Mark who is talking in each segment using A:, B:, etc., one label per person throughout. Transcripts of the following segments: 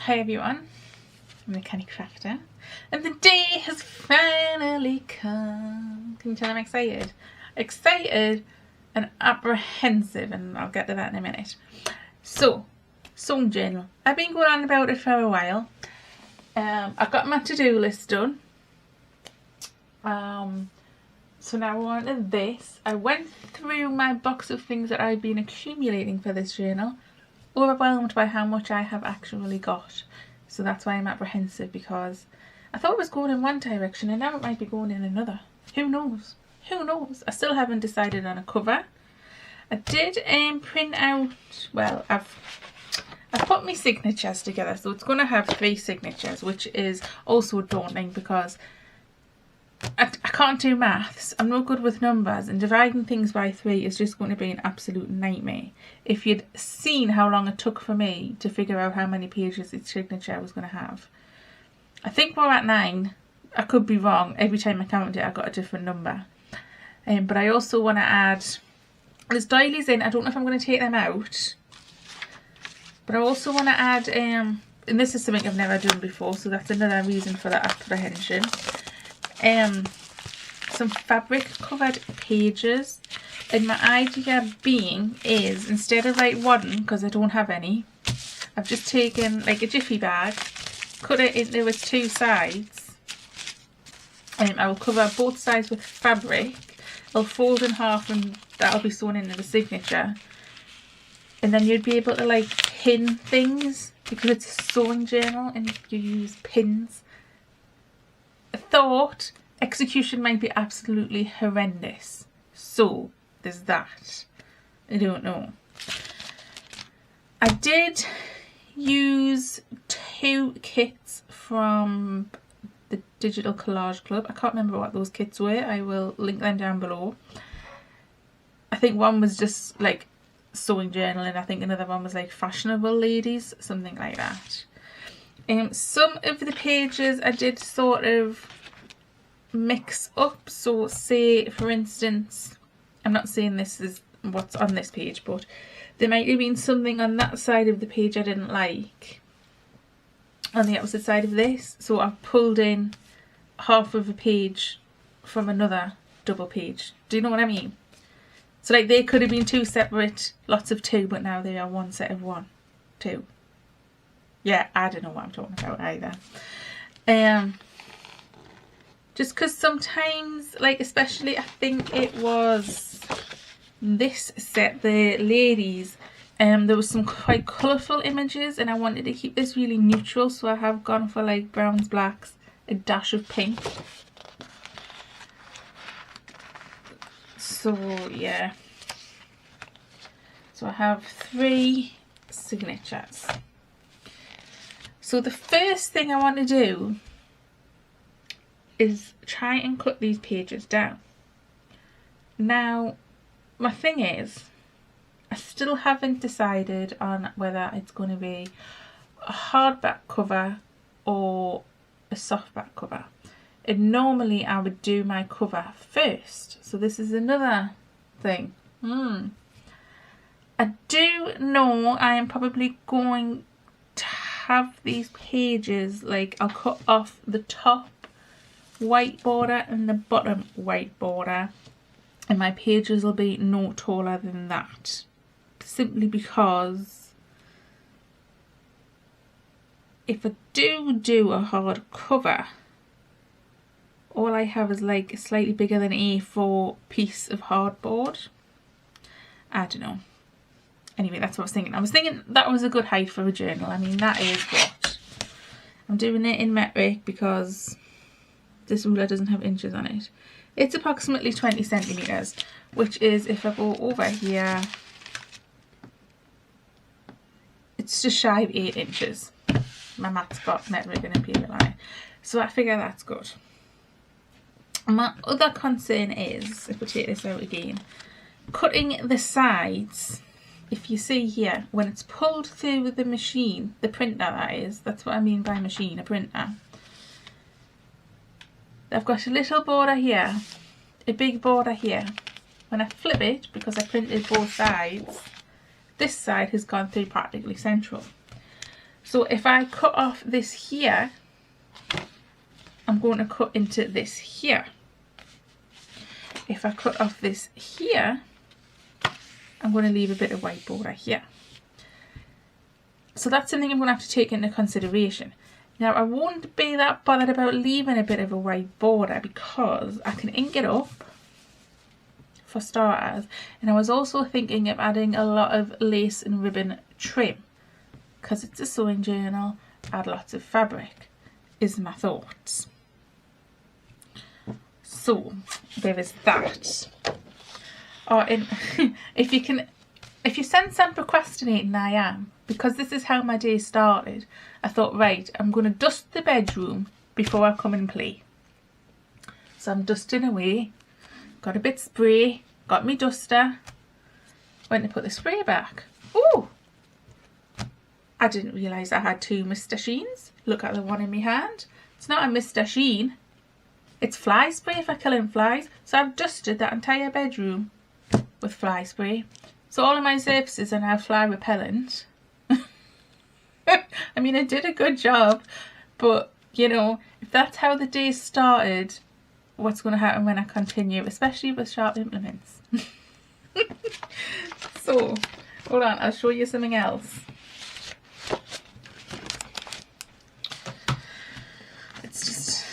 A: Hi everyone, I'm the Canny Crafter and the day has finally come. Can you tell I'm excited? Excited and apprehensive, and I'll get to that in a minute. So, sewing journal. I've been going on about it for a while. I've got my to-do list done. So now we're on to this. I went through my box of things that I've been accumulating for this journal. Overwhelmed by how much I have actually got. So that's why I'm apprehensive, because I thought it was going in one direction and now it might be going in another. Who knows? Who knows? I still haven't decided on a cover. I did print out, well, I've put my signatures together, so it's going to have 3 signatures, which is also daunting because I can't do maths. I'm no good with numbers, and dividing things by 3 is just going to be an absolute nightmare. If you'd seen how long it took for me to figure out how many pages each signature was going to have. I think we're at 9. I could be wrong. Every time I counted it I got a different number. But I also want to add, there's doilies in. I don't know if I'm going to take them out. But I also want to add, and this is something I've never done before, so that's another reason for that apprehension. Some fabric covered pages, and my idea being is, instead of like wadding, because I don't have any, I've just taken like a jiffy bag, cut it into its 2 sides. I will cover both sides with fabric. I'll fold in half and that'll be sewn into the signature, and then you'd be able to like pin things because it's a sewing journal and you use pins. I thought execution might be absolutely horrendous, so there's that. I don't know. I did use 2 kits from the Digital Collage Club. I can't remember what those kits were. I will link them down below. I think one was just like sewing journal, and I think another one was like fashionable ladies, something like that. Some of the pages I did sort of mix up. So say for instance, I'm not saying this is what's on this page, but there might have been something on that side of the page I didn't like on the opposite side of this, so I've pulled in half of a page from another double page. Do you know what I mean? So like they could have been 2 separate lots of 2, but now they are 1 set of 1, 2. Yeah, I don't know what I'm talking about either. Just because sometimes, like especially I think it was this set, the ladies, there was some quite colourful images and I wanted to keep this really neutral, so I have gone for like browns, blacks, a dash of pink. So yeah, so I have 3 signatures. So the first thing I want to do is try and cut these pages down. Now my thing is, I still haven't decided on whether it's going to be a hardback cover or a softback cover, and normally I would do my cover first, so this is another thing. I do know I am probably going to have these pages, like I'll cut off the top white border and the bottom white border, and my pages will be no taller than that, simply because if I do a hard cover, all I have is like a slightly bigger than A4 piece of hardboard. I don't know. Anyway, that's what I was thinking. I was thinking that was a good height for a journal. I mean, that is what I'm doing it in metric because this ruler doesn't have inches on it. It's approximately 20 centimeters, which is, if I go over here, it's just shy of 8 inches. My maths got metric and imperial on it, so I figure that's good. My other concern is, if we take this out again, cutting the sides. If you see here, when it's pulled through the machine, the printer that is, that's what I mean by machine, a printer. I've got a little border here, a big border here. When I flip it, because I printed both sides, this side has gone through practically central. So if I cut off this here, I'm going to cut into this here. If I cut off this here, I'm going to leave a bit of white border here. So that's something I'm going to have to take into consideration. Now I won't be that bothered about leaving a bit of a white border because I can ink it up for starters, and I was also thinking of adding a lot of lace and ribbon trim because it's a sewing journal, add lots of fabric is my thoughts. So there is that. And if you sense I'm procrastinating, I am, because this is how my day started. I thought, right, I'm going to dust the bedroom before I come and play. So I'm dusting away, got a bit of spray, got me duster, went to put the spray back. Ooh! I didn't realise I had two Mr. Sheens. Look at the one in my hand. It's not a Mr. Sheen. It's fly spray for killing flies. So I've dusted that entire bedroom with fly spray. So all of my surfaces are now fly repellent. I mean, I did a good job, but you know, if that's how the day started, what's going to happen when I continue, especially with sharp implements? So, hold on, I'll show you something else. Let's just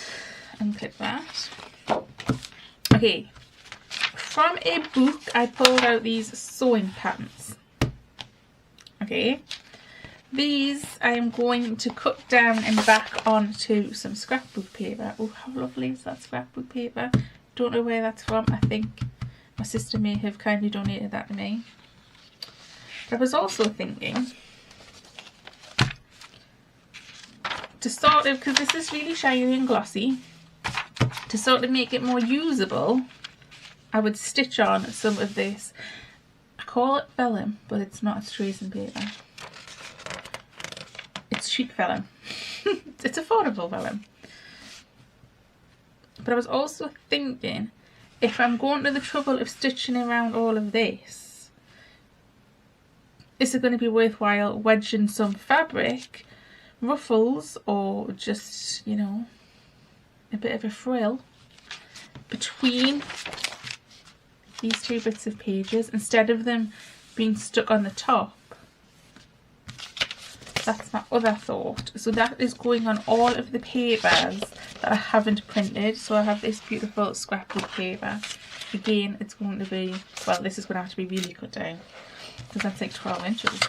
A: unclip that. Okay, from a book I pulled out these sewing patterns. Okay, these I am going to cut down and back onto some scrapbook paper. Oh, how lovely is that scrapbook paper? Don't know where that's from. I think my sister may have kindly donated that to me. But I was also thinking to sort of, because this is really shiny and glossy, to sort of make it more usable, I would stitch on some of this. I call it vellum, but it's not, it's tracing paper. It's sheet vellum. It's affordable vellum. But I was also thinking, if I'm going to the trouble of stitching around all of this, is it going to be worthwhile wedging some fabric, ruffles, or just, you know, a bit of a frill between these two bits of pages instead of them being stuck on the top? That's my other thought. So that is going on all of the papers that I haven't printed. So I have this beautiful scrapbook paper. Again, it's going to be, well, this is going to have to be really cut down because that's like 12 inches.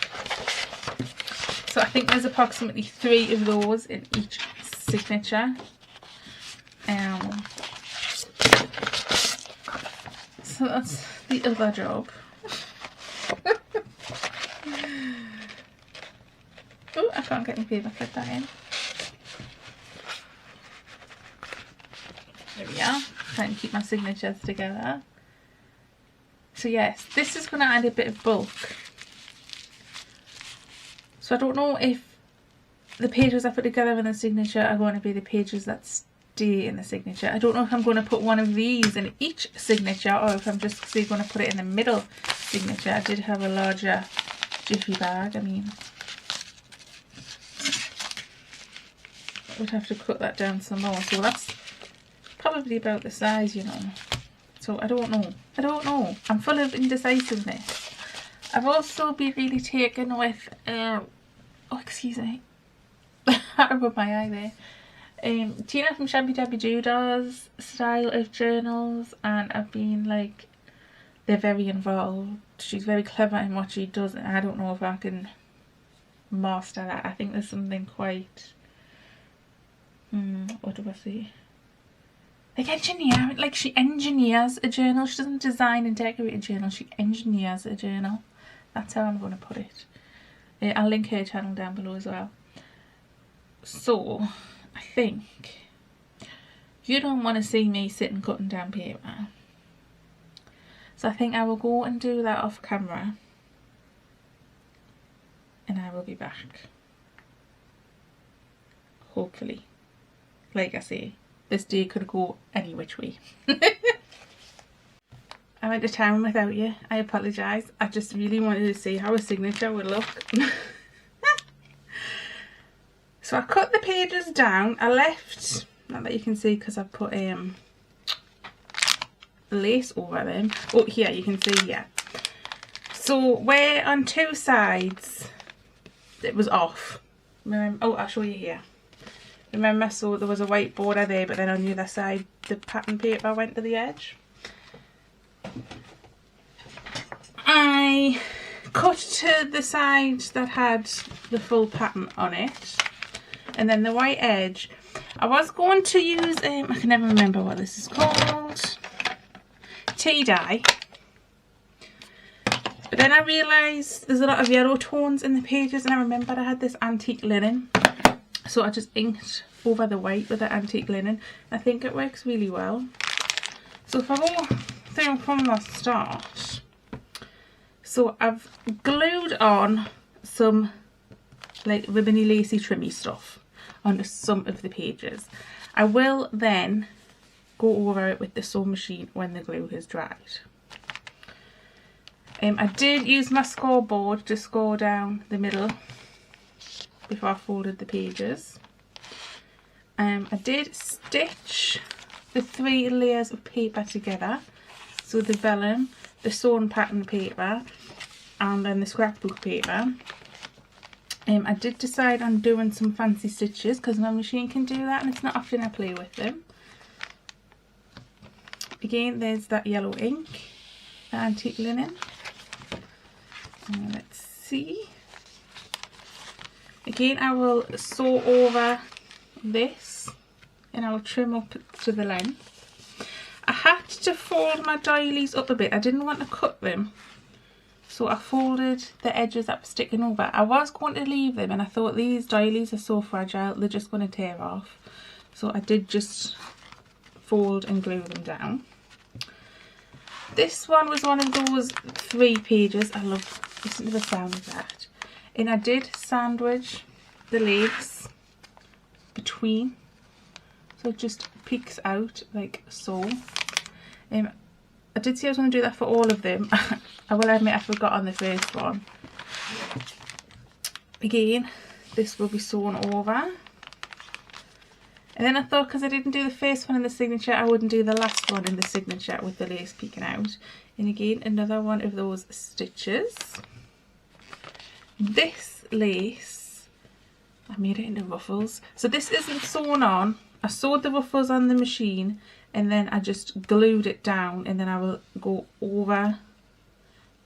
A: So I think there's approximately 3 of those in each signature. So that's the other job. Oh, I can't get my paper clip that in. There we are. Trying to keep my signatures together. So yes, this is going to add a bit of bulk. So I don't know if the pages I put together in the signature are going to be the pages that stay in the signature. I don't know if I'm going to put one of these in each signature or if I'm just going to put it in the middle signature. I did have a larger jiffy bag. I mean, I would have to cut that down some more. So that's probably about the size, you know. So I don't know. I don't know. I'm full of indecisiveness. I've also been really taken with, oh, excuse me. I rubbed my eye there. Tina from Shabby Dabby Judo's style of journals, and I've been like, they're very involved. She's very clever in what she does, and I don't know if I can master that. I think there's something quite, what do I say? Like engineer, like she engineers a journal. She doesn't design and decorate a journal, she engineers a journal. That's how I'm going to put it. I'll link her channel down below as well. So, I think you don't want to see me sitting cutting down paper. So I think I will go and do that off camera. And I will be back. Hopefully. Like I say, this day could go any which way. I went to town without you. I apologise. I just really wanted to see how a signature would look. So I cut the pages down. I left, not that you can see because I've put lace over them. Oh, here you can see here. So where on two sides it was off. Oh, I'll show you here. Remember, so there was a white border there, but then on the other side the pattern paper went to the edge. I cut to the side that had the full pattern on it, and then the white edge. I was going to use, I can never remember what this is called, tea dye, but then I realised there's a lot of yellow tones in the pages, and I remembered I had this antique linen, so I just inked over the white with the antique linen. I think it works really well. So if I go through from the start, so I've glued on some like ribbony lacy trimmy stuff onto some of the pages. I will then go over it with the sewing machine when the glue has dried. I did use my scoreboard to score down the middle before I folded the pages. I did stitch the 3 layers of paper together, so the vellum, the sewn pattern paper, and then the scrapbook paper. I did decide on doing some fancy stitches because my machine can do that, and it's not often I play with them. Again, there's that yellow ink, the antique linen. Let's see. Again, I will sew over this and I will trim up to the length. I had to fold my doilies up a bit. I didn't want to cut them, so I folded the edges that were sticking over. I was going to leave them, and I thought these doilies are so fragile, they're just going to tear off. So I did just fold and glue them down. This one was one of those 3 pages. I love listening to the sound of that. And I did sandwich the legs between, so it just peeks out like so. I did say I was going to do that for all of them. I will admit I forgot on the first one. Again, this will be sewn over. And then I thought, because I didn't do the first one in the signature, I wouldn't do the last one in the signature with the lace peeking out. And again, another one of those stitches. This lace, I made it into ruffles. So this isn't sewn on. I sewed the ruffles on the machine, and then I just glued it down, and then I will go over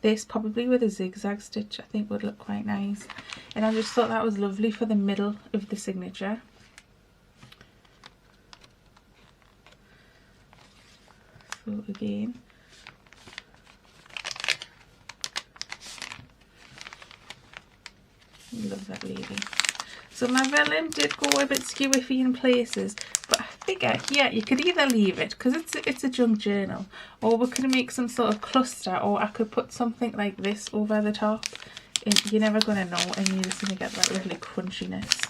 A: this probably with a zigzag stitch. I think would look quite nice. And I just thought that was lovely for the middle of the signature. So again, love that lady. So my vellum did go a bit skew-iffy in places, but I figure, yeah, you could either leave it because it's a junk journal, or we could make some sort of cluster, or I could put something like this over the top, and you're never going to know, and you're just going to get that lovely crunchiness.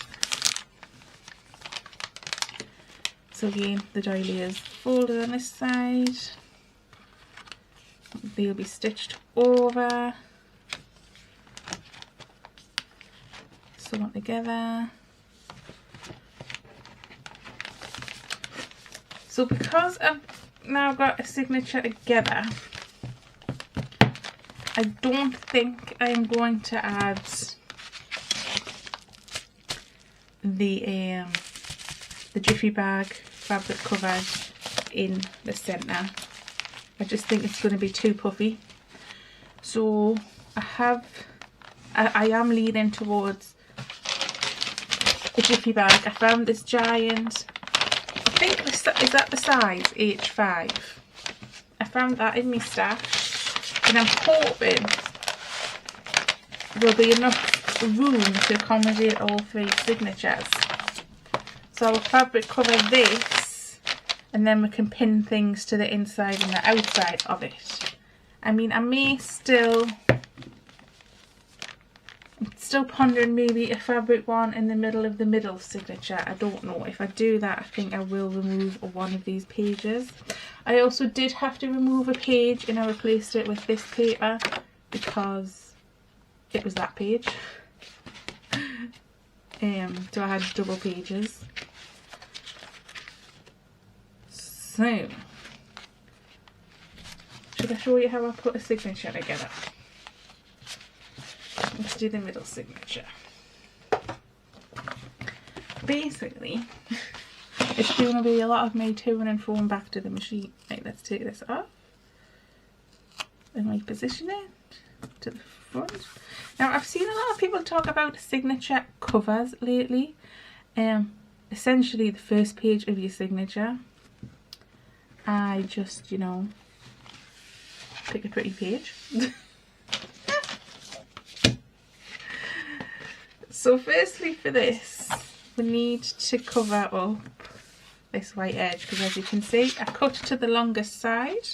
A: So again, the doily is folded on this side. They'll be stitched over, sewn together. So because I've now got a signature together, I don't think I'm going to add the jiffy bag fabric cover in the centre. I just think it's going to be too puffy. So I am leaning towards the jiffy bag. I found this giant, I think this, is that the size H5? I found that in my stash, and I'm hoping there'll be enough room to accommodate all 3 signatures. So I'll fabric cover this, and then we can pin things to the inside and the outside of it. I mean, I may still, I'm still pondering maybe a fabric one in the middle signature. I don't know. If I do that, I think I will remove one of these pages. I also did have to remove a page, and I replaced it with this paper because it was that page. So I had double pages. So, should I show you how I put a signature together? Let's do the middle signature. Basically, it's going to be a lot of me to and from back to the machine. Right, let's take this off and reposition it to the front. Now, I've seen a lot of people talk about signature covers lately. Essentially, the first page of your signature, I just, you know, pick a pretty page. So firstly for this, we need to cover up this white edge, because as you can see, I cut to the longest side.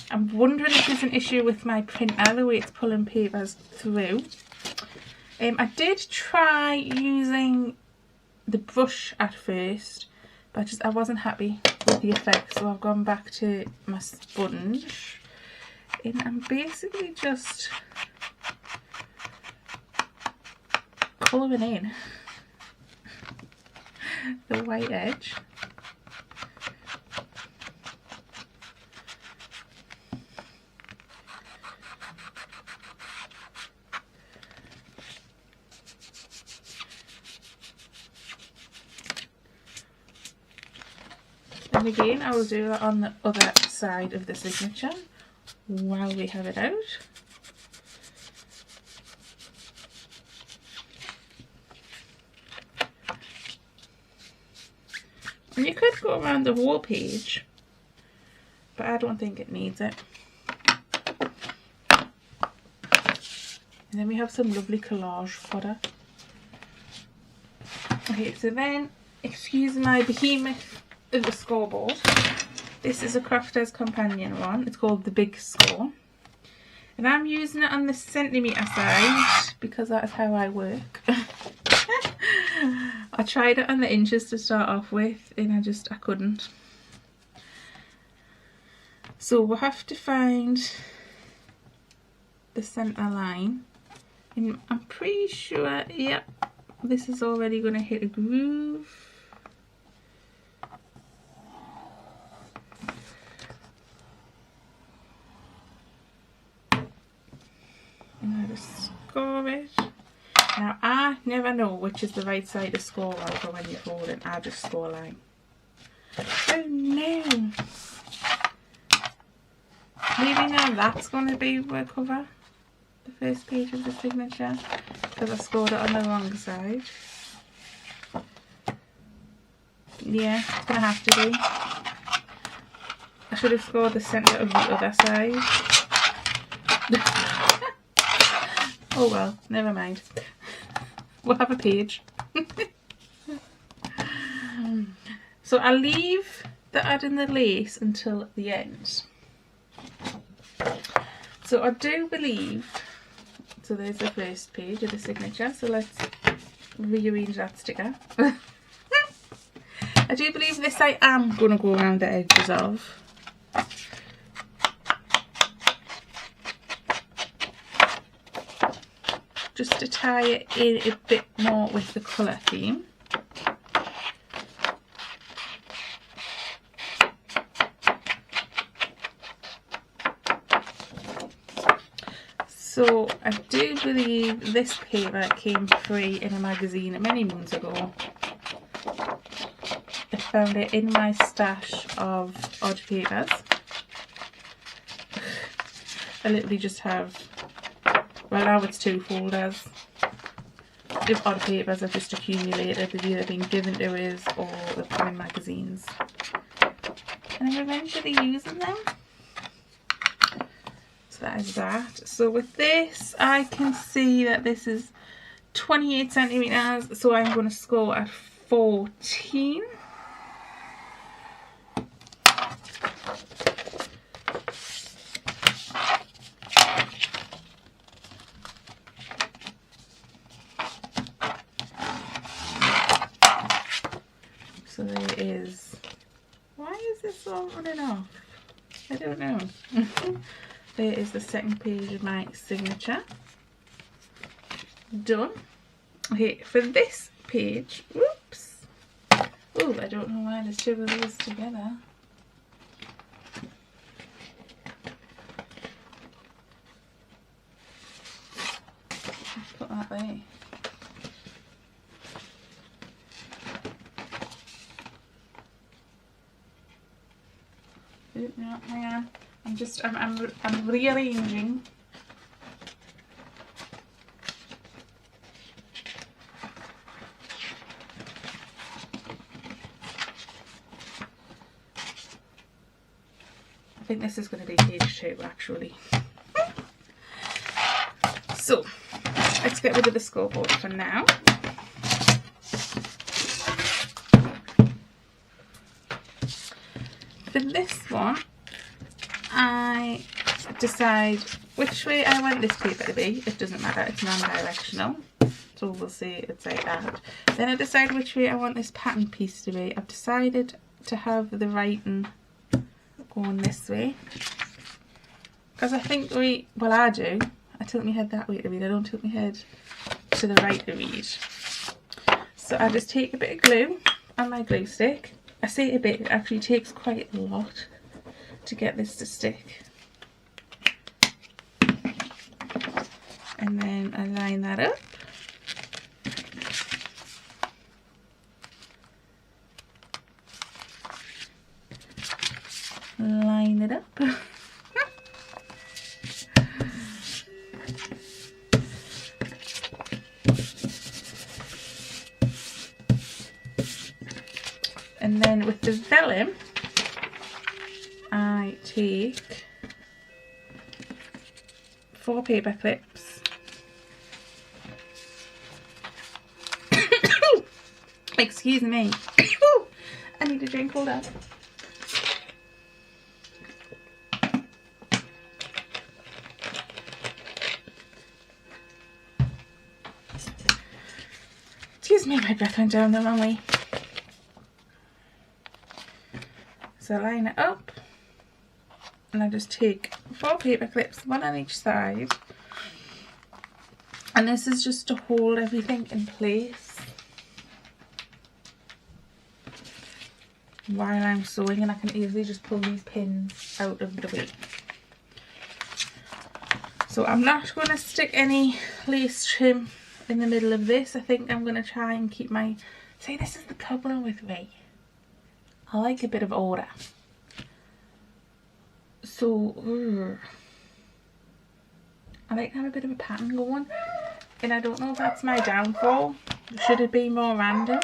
A: I'm wondering if there's an issue with my printer, the way it's pulling papers through. I did try using the brush at first, but I wasn't happy with the effect, so I've gone back to my sponge. And I'm basically just colouring in the white edge. And again, I will do that on the other side of the signature while we have it out. And you could go around the whole page, but I don't think it needs it. And then we have some lovely collage fodder. Okay, so then, excuse my behemoth of a scoreboard. This is a Crafters Companion one. It's called the Big Score. And I'm using it on the centimetre side because that is how I work. I tried it on the inches to start off with and I couldn't. So we'll have to find the centre line. And I'm pretty sure, yep, this is already going to hit a groove. And I just score it. Now I never know which is the right side to score over when you're folding. I just score line. Oh no! Maybe now that's going to be where cover the first page of the signature, because I scored it on the wrong side. Yeah, it's going to have to be. I should have scored the centre of the other side. Oh well, never mind. We'll have a page. So I'll leave the adding the lace until the end. So I do believe, so there's the first page of the signature, so let's rearrange that sticker. I do believe this I am going to go around the edges of. Just to tie it in a bit more with the colour theme. So I do believe this paper came free in a magazine many months ago. I found it in my stash of odd papers. I literally just have, well now it's 2 folders of odd papers I've just accumulated. They've either been given to us or they've come in magazines. And I'm eventually using them. So that is that. So with this, I can see that this is 28 centimetres, so I'm going to score at 14. So there is, why is this all running off? I don't know. There is the second page of my signature. Done. Okay, for this page, whoops. Oh, I don't know why there's two of these together. Put that there. No, hang on. I'm rearranging. I think this is going to be page 2 actually. So let's get rid of the scoreboard for now. For this one, I decide which way I want this paper to be. It doesn't matter, it's non-directional, so we'll see it's like that. Then I decide which way I want this pattern piece to be. I've decided to have the writing going this way, because I think I do. I tilt my head that way to read, I don't tilt my head to the right to read. So I just take a bit of glue on my glue stick. I say a bit, it actually takes quite a lot to get this to stick. And then I line that up. Line it up. And then with the vellum, I take 4 paper clips. Excuse me. I need a drink, hold up. Excuse me, my breath went down the wrong way. So line it up, and I just take 4 paper clips, 1 on each side, and this is just to hold everything in place while I'm sewing, and I can easily just pull these pins out of the way. So I'm not going to stick any lace trim in the middle of this. I think I'm going to try and keep my... See, this is the problem with me. I like a bit of order. So, I like to have a bit of a pattern going. And I don't know if that's my downfall. Should it be more random?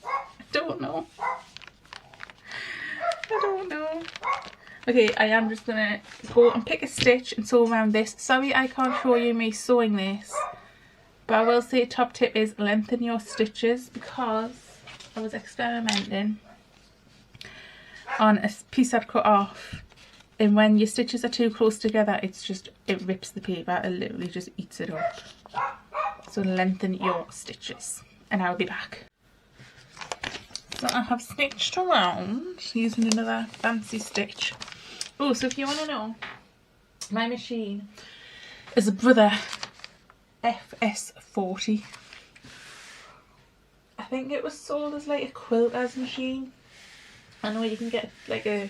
A: I don't know. I don't know. Okay, I am just going to go and pick a stitch and sew around this. Sorry I can't show you me sewing this. But I will say top tip is lengthen your stitches, because I was experimenting on a piece I'd cut off, and when your stitches are too close together, it rips the paper, it literally just eats it up. So lengthen your stitches, and I'll be back. So I have stitched around using another fancy stitch. Oh, so if you want to know, my machine is a Brother FS40. I think it was sold as like a quilter's machine. I know you can get like an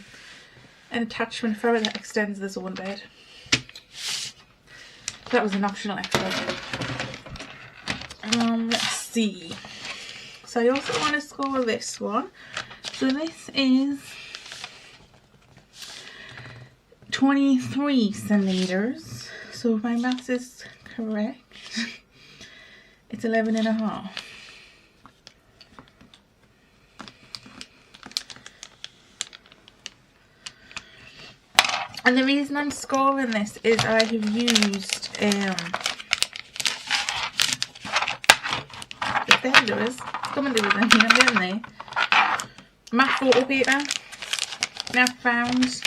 A: attachment for it that extends the zone bed. That was an optional extra. Let's see. So I also want to score this one. So this is 23 centimeters. So if my maths is correct, it's 11.5. And the reason I'm scoring this is I have used defenders, come and do with them, haven't they? Matte photo paper. And I found,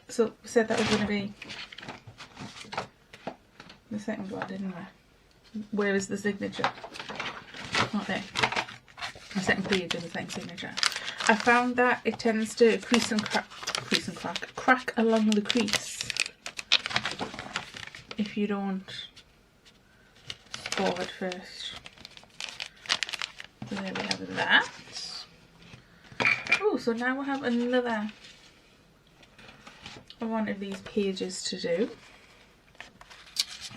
A: so we said that was going to be the second one, didn't we? Where is the signature? Not there. The second page of the second signature. I found that it tends to crease and crack along the crease if you don't forward first. So there we have that. Oh, so now we have another one of these pages to do.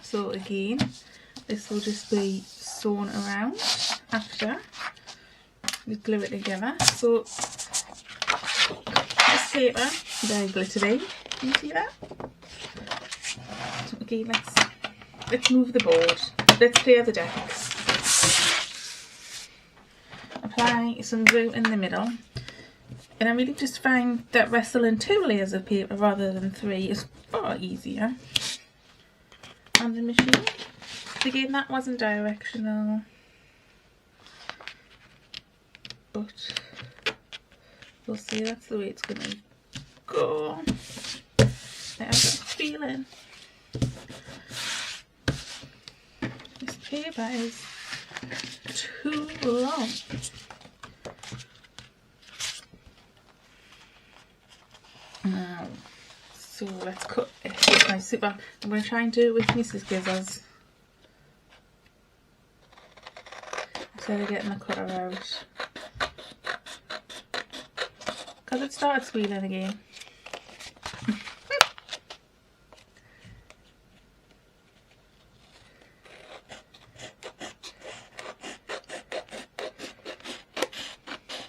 A: So again, this will just be sewn around after we glue it together. So this paper, very glittery, can you see that? So again, let's move the board, let's clear the decks. Apply some glue in the middle. And I really just find that wrestling 2 layers of paper rather than 3 is far easier on the machine. Again, that wasn't directional, but we'll see, that's the way it's going to go. I have a feeling this paper is too long. So let's cut it with my super. I'm going to try and do it with my scissors instead of getting the cutter out, because it started squealing again.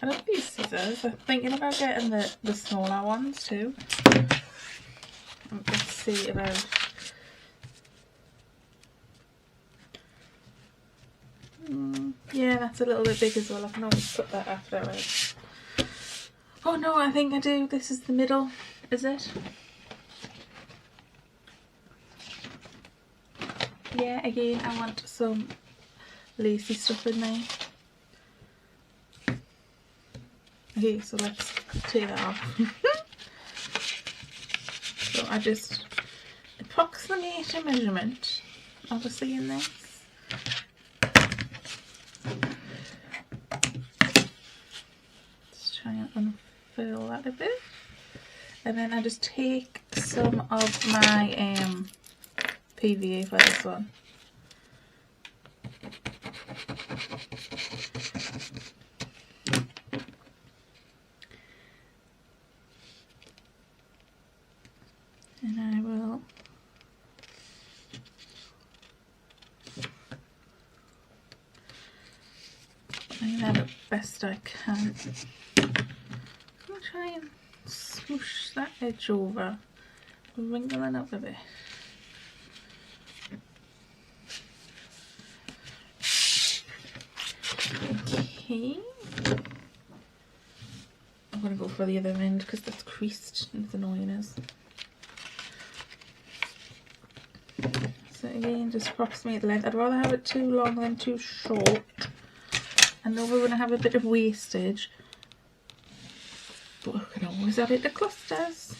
A: I love these scissors. I'm thinking about getting the smaller ones too. Let's see about yeah, that's a little bit big as well. I can always put that afterwards. Oh no, I think I do. This is the middle, is it? Yeah, again, I want some lacy stuff in there. Okay, so let's take that off. So I just approximate a measurement, obviously, in this. Let's try and unfurl that a bit. And then I just take some of my PVA for this one. And I will line that up best I can. I'm going to try and smoosh that edge over, wrinkle it up a bit. Okay. I'm going to go for the other end because that's creased and it's annoying us. So again, just approximate the length. I'd rather have it too long than too short. I know we're going to have a bit of wastage, but I can always add it to clusters.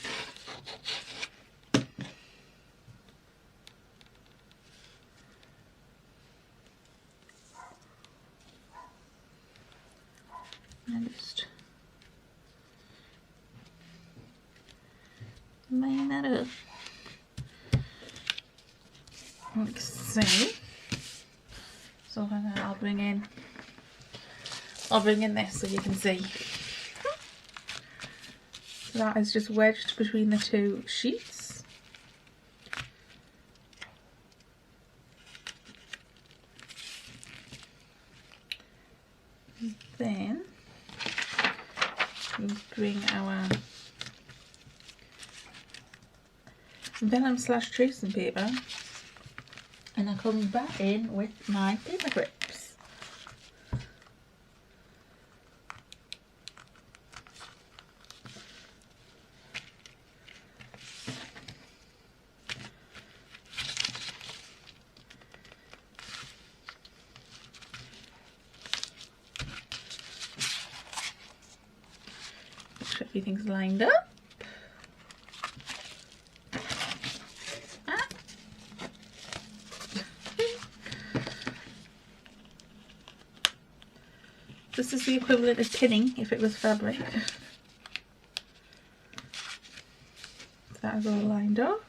A: And just line that up. Like so. So I'll bring in this so you can see. So that is just wedged between the two sheets. Then we bring our vellum / tracing paper, and I come back in with my paper clips. Make sure everything's lined up. This is the equivalent of pinning if it was fabric. That is all lined up.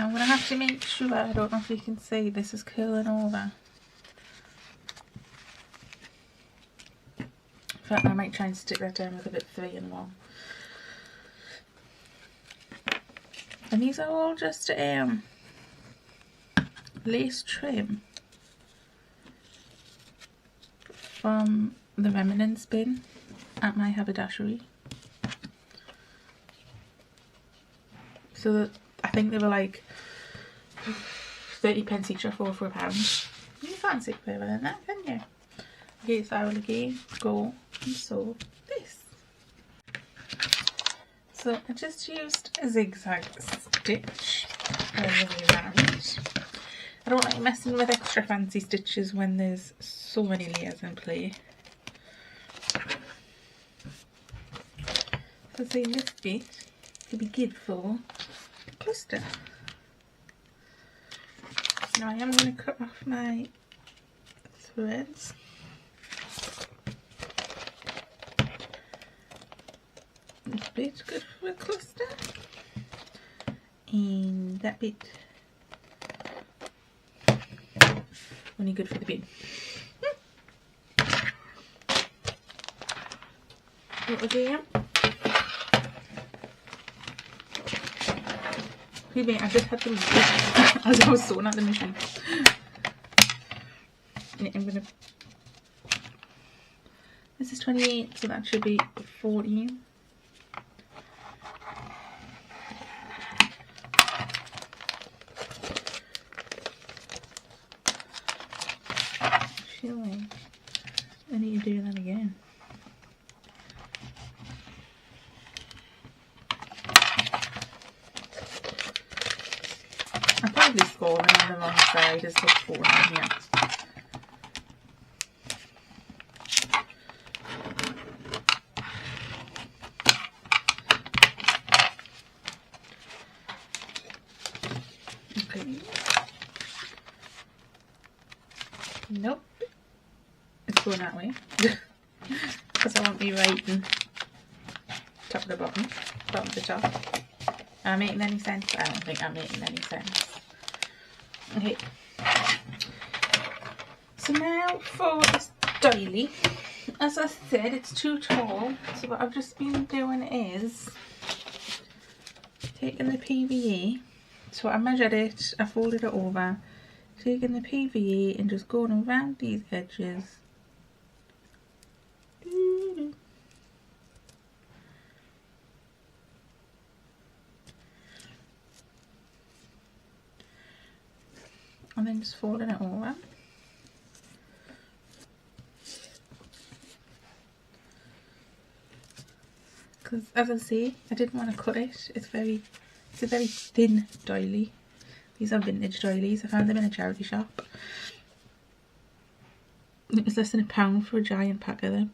A: I'm going to have to make sure, I don't know if you can see, this is curling over. In fact, I might try and stick that down with a bit 3-in-1. And these are all just lace trim from the Remnants bin at my haberdashery. So I think they were like 30p each or 4 for £1. You can't see further than that, can you? Okay, so I will again go and sew this. So I just used a zigzag stitch all the way around. I don't like messing with extra fancy stitches when there's so many layers in play. So say this bit could be good for a cluster. Now I am going to cut off my threads. This bit's good for a cluster, and that bit only good for the bin. What we'll do, excuse me, I just had to move as I was sewing at the machine. And I'm gonna. This is 28, so that should be 14. I need to do that again. I'm probably scoring on the wrong side as what's going on here. Okay. Nope. It's going that way. Because I won't be writing top to bottom, bottom to top. Am I making any sense? I don't think I'm making any sense. Okay. So now for this doily. As I said, it's too tall. So what I've just been doing is taking the PVA. So I measured it, I folded it over, taking the PVA and just going around these edges. And then just folding it over. Because as I say, I didn't want to cut it. It's a very thin doily. These are vintage doilies. I found them in a charity shop. It was less than £1 for a giant pack of them.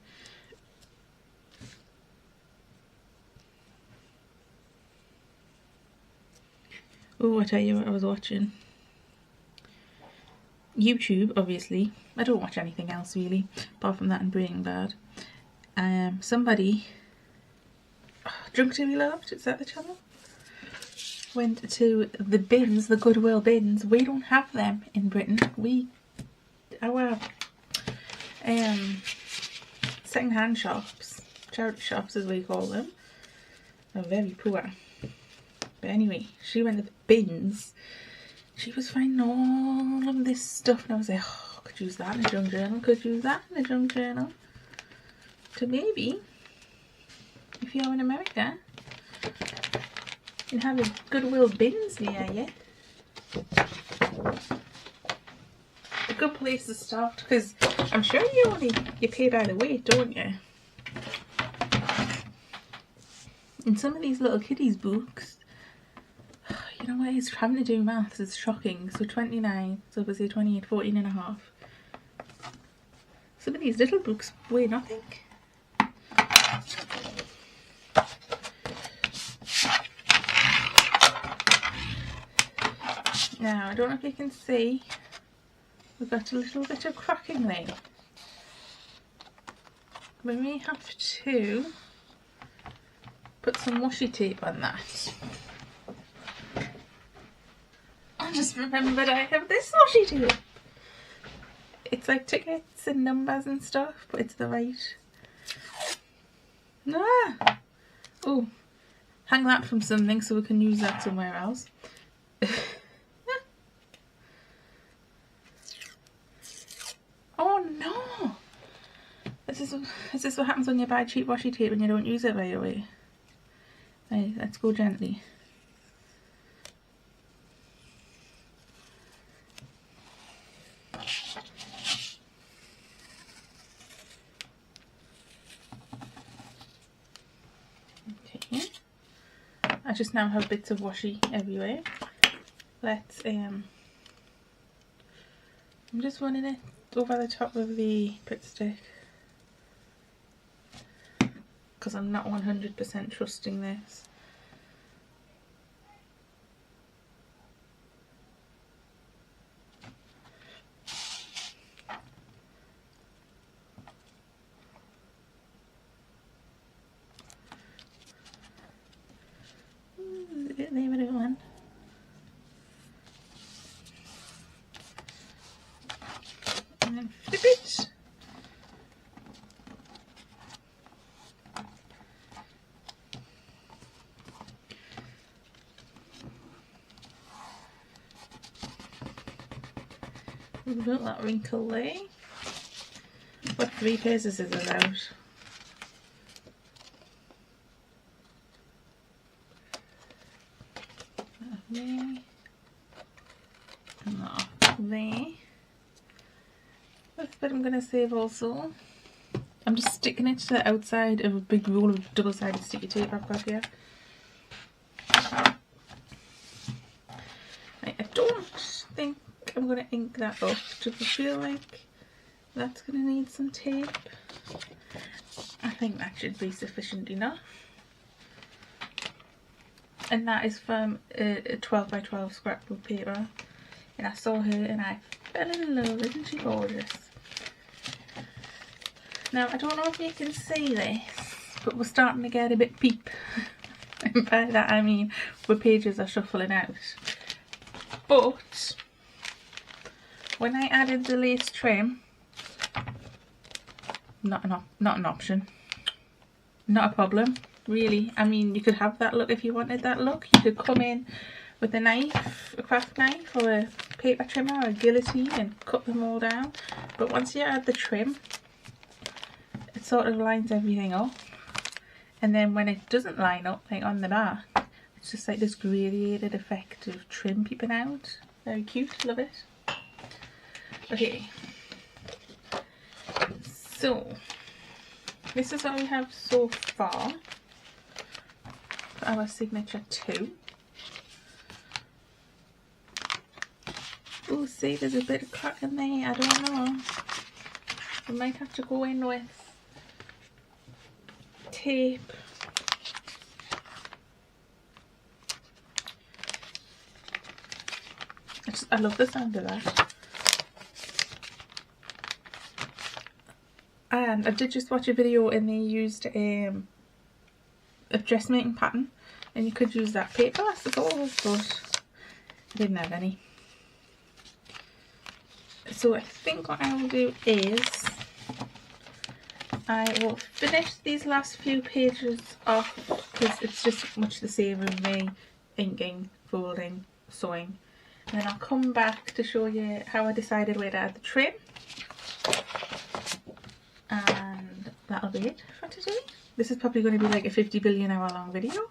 A: Oh, I tell you what I was watching. YouTube, obviously. I don't watch anything else really, apart from that and Breaking Bad. Somebody, Drunk to Be Loved, is that the channel? Went to the bins, the Goodwill bins. We don't have them in Britain. Our second-hand shops, charity shops as we call them, are very poor. But anyway, she went to the bins. She was finding all of this stuff, and I was like, oh, could use that in a junk journal, could use that in a junk journal. So maybe, if you're in America, you can have a Goodwill bins near you. A good place to start, because I'm sure you pay by the weight, don't you? In some of these little kiddies books, you know what, it's having to do maths, it's shocking. So 29, so if I say 28, 14 and a half. Some of these little books weigh nothing. Now, I don't know if you can see, we've got a little bit of cracking there. We may have to put some washi tape on that. just remembered I have this washi tape. It's like tickets and numbers and stuff, but it's the right. Ah! Oh, hang that from something so we can use that somewhere else. Oh no! Is this what happens when you buy cheap washi tape and you don't use it right away? Right, let's go gently. Okay. I just now have bits of washi everywhere. Let's I'm just running it over the top of the Pritt stick because I'm not 100% trusting this. There's a bit there with it on. And then flip it. Look at that wrinkle there. What 3 pairs is it out? There. And that there. This bit I'm going to save also. I'm just sticking it to the outside of a big roll of double-sided sticky tape I've got here. I don't think I'm going to ink that up. Do I feel like that's going to need some tape? I think that should be sufficient enough. And that is from a 12 by 12 scrapbook paper. And I saw her and I fell in love. Isn't she gorgeous? Now, I don't know if you can see this, but we're starting to get a bit peep. And by that I mean the pages are shuffling out. But when I added the lace trim, not an option. Not a problem, really. I mean, you could have that look if you wanted that look. You could come in with a knife, a craft knife or a paper trimmer or a guillotine and cut them all down. But once you add the trim, it sort of lines everything up. And then when it doesn't line up, like on the back, it's just like this gradiated effect of trim peeping out. Very cute, love it. Okay, so this is what we have so far for our signature 2. Oh, see, there's a bit of crack in there. I don't know. We might have to go in with tape. I love the sound of that. And I did just watch a video and they used a dressmaking pattern, and you could use that paper, I suppose, but I didn't have any. So I think what I will do is I will finish these last few pages off because it's just much the same as me inking, folding, sewing. And then I'll come back to show you how I decided where to add the trim. And that'll be it for today. This is probably going to be like a 50 billion hour long video.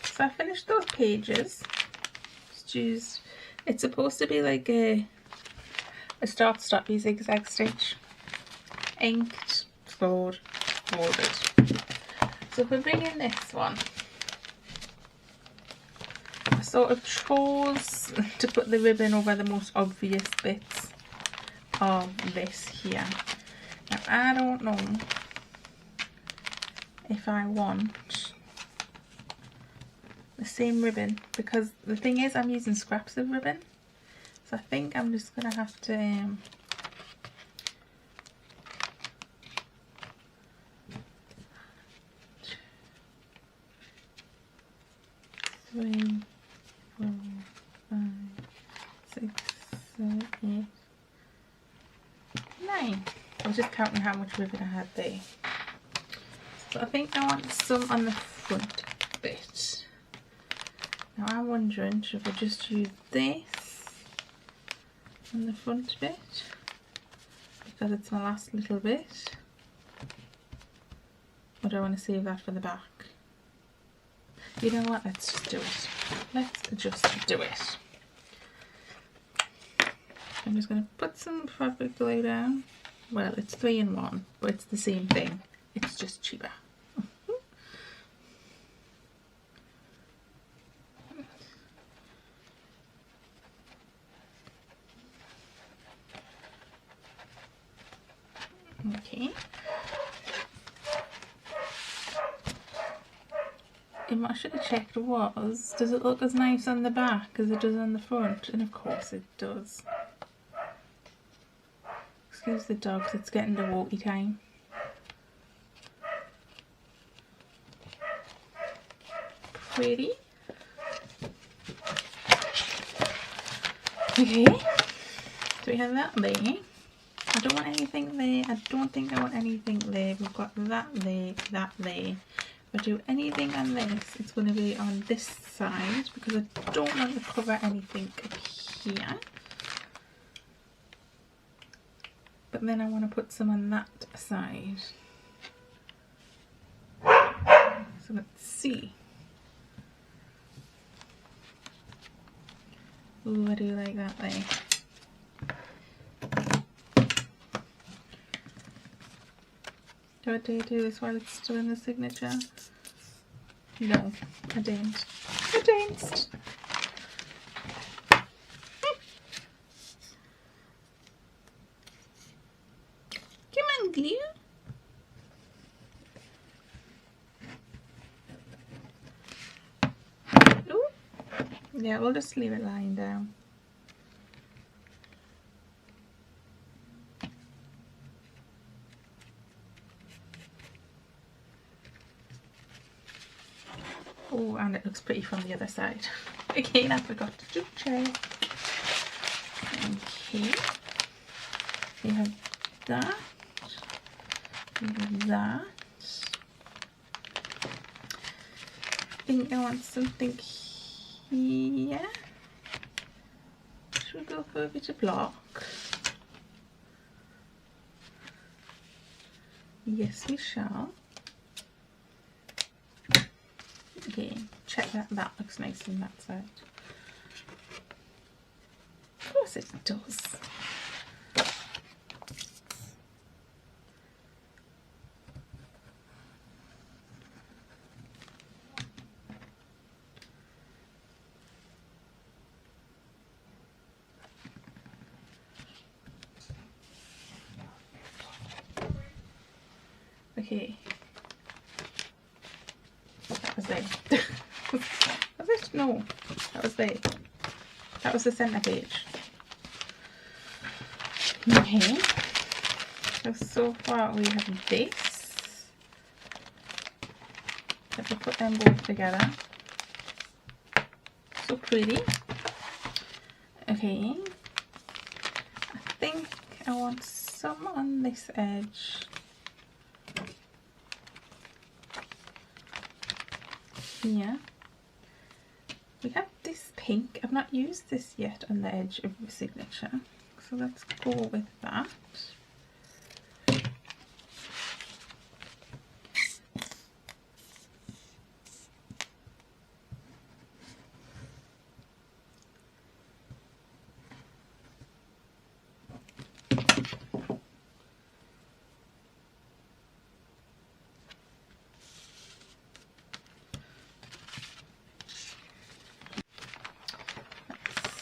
A: So I finished those pages. Just used, it's supposed to be like a start-stoppy zigzag stitch. Inked, sewed, folded. So if we bring in this one, I sort of chose to put the ribbon over the most obvious bits of this here. Now I don't know if I want the same ribbon, because the thing is I'm using scraps of ribbon, so I think I'm just gonna have to fine. I was just counting how much ribbon I had there. So I think I want some on the front bit. Now I'm wondering, should I just use this on the front bit because it's my last little bit, or do I want to save that for the back? You know what, let's just do it. Let's just do it. I'm just going to put some fabric glue down. Well, it's 3 in 1, but it's the same thing. It's just cheaper. Okay. And what I should have checked was, does it look as nice on the back as it does on the front? And of course it does. Excuse the dogs, it's getting to walkie time. Pretty. Okay, so we have that there. I don't want anything there. I don't think I want anything there. We've got that there, that there. If I do anything on this, it's going to be on this side because I don't want to cover anything up here. But then I want to put some on that side. So let's see. Ooh, I do like that there. Do I do this while it's still in the signature? No, I didn't. I didn't. Come on, glue. Ooh. Yeah, we'll just leave it lying down. Oh, and it looks pretty from the other side. Again, I forgot to do check. Okay. We have that. We have that. I think I want something here. Should we go for a bit of block? Yes, we shall. Okay, check that. That looks nice on that side. Of course it does. Okay. That was there. Was it? No, that was there. That was the centre page. Okay. So far we have this. Let me put them both together. So pretty. Okay. I think I want some on this edge. Here. We have this pink. I've not used this yet on the edge of the signature. So let's go with that.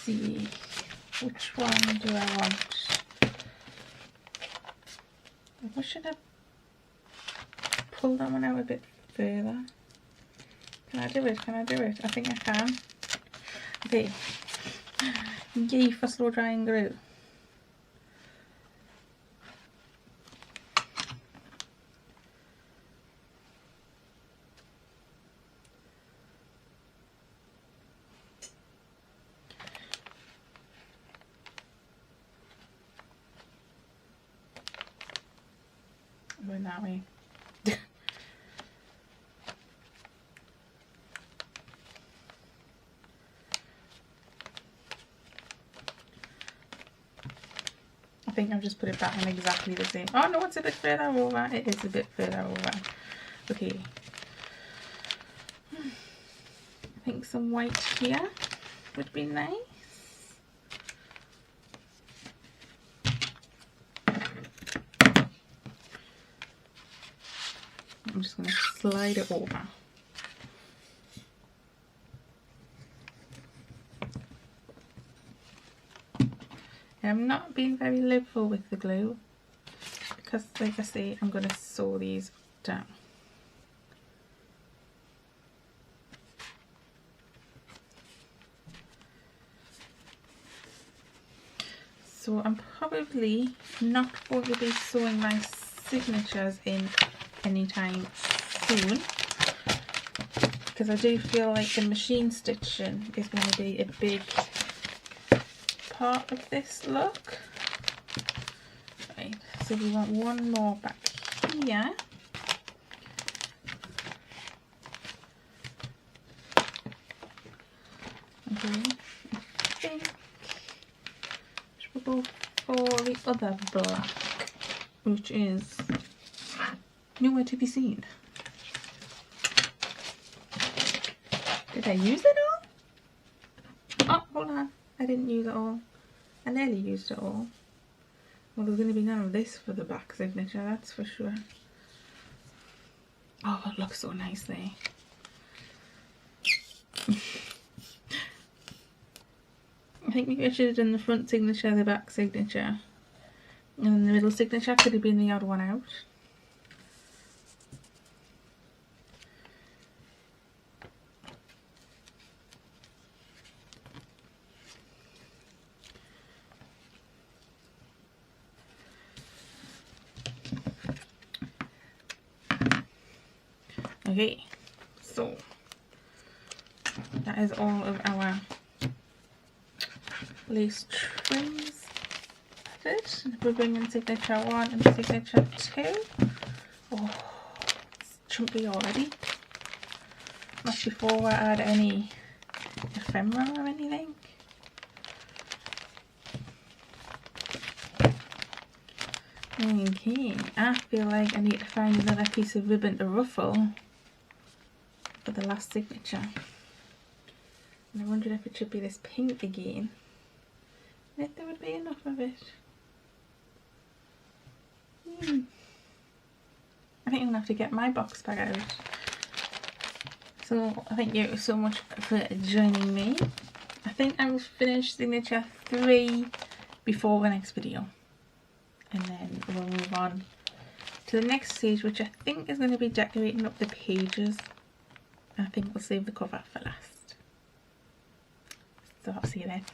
A: See which one do I want. I should have pulled that one out a bit further. Can I do it? Can I do it? I think I can. Okay. Yay for slow drying glue. Going that way. I think I've just put it back in exactly the same. Oh no, it's a bit further over. It is a bit further over. Okay. I think some white here would be nice. I'm just going to slide it over. I'm not being very liberal with the glue because, like I say, I'm going to sew these down. So I'm probably not going to be sewing my signatures in anytime soon because I do feel like the machine stitching is going to be a big part of this look. Right, so we want one more back here. Okay, I think we'll go for the other black, which is nowhere to be seen. Did I use it all? Oh, hold on. I didn't use it all. I nearly used it all. Well, there's going to be none of this for the back signature, that's for sure. Oh, it looks so nice there. I think maybe I should have done the front signature, the back signature, and then the middle signature could have been the odd one out. Okay, so that is all of our lace trims added. We're bringing signature 1 and signature 2. Oh, it's chunky already. Not before I add any ephemera or anything. Okay, I feel like I need to find another piece of ribbon to ruffle for the last signature. And I wondered if it should be this pink again. And if there would be enough of it. I think I'm going to have to get my box bag out. So thank you so much for joining me. I think I will finish signature 3 before the next video. And then we'll move on to the next stage, which I think is going to be decorating up the pages. I think we'll save the cover for last. So I'll see you then.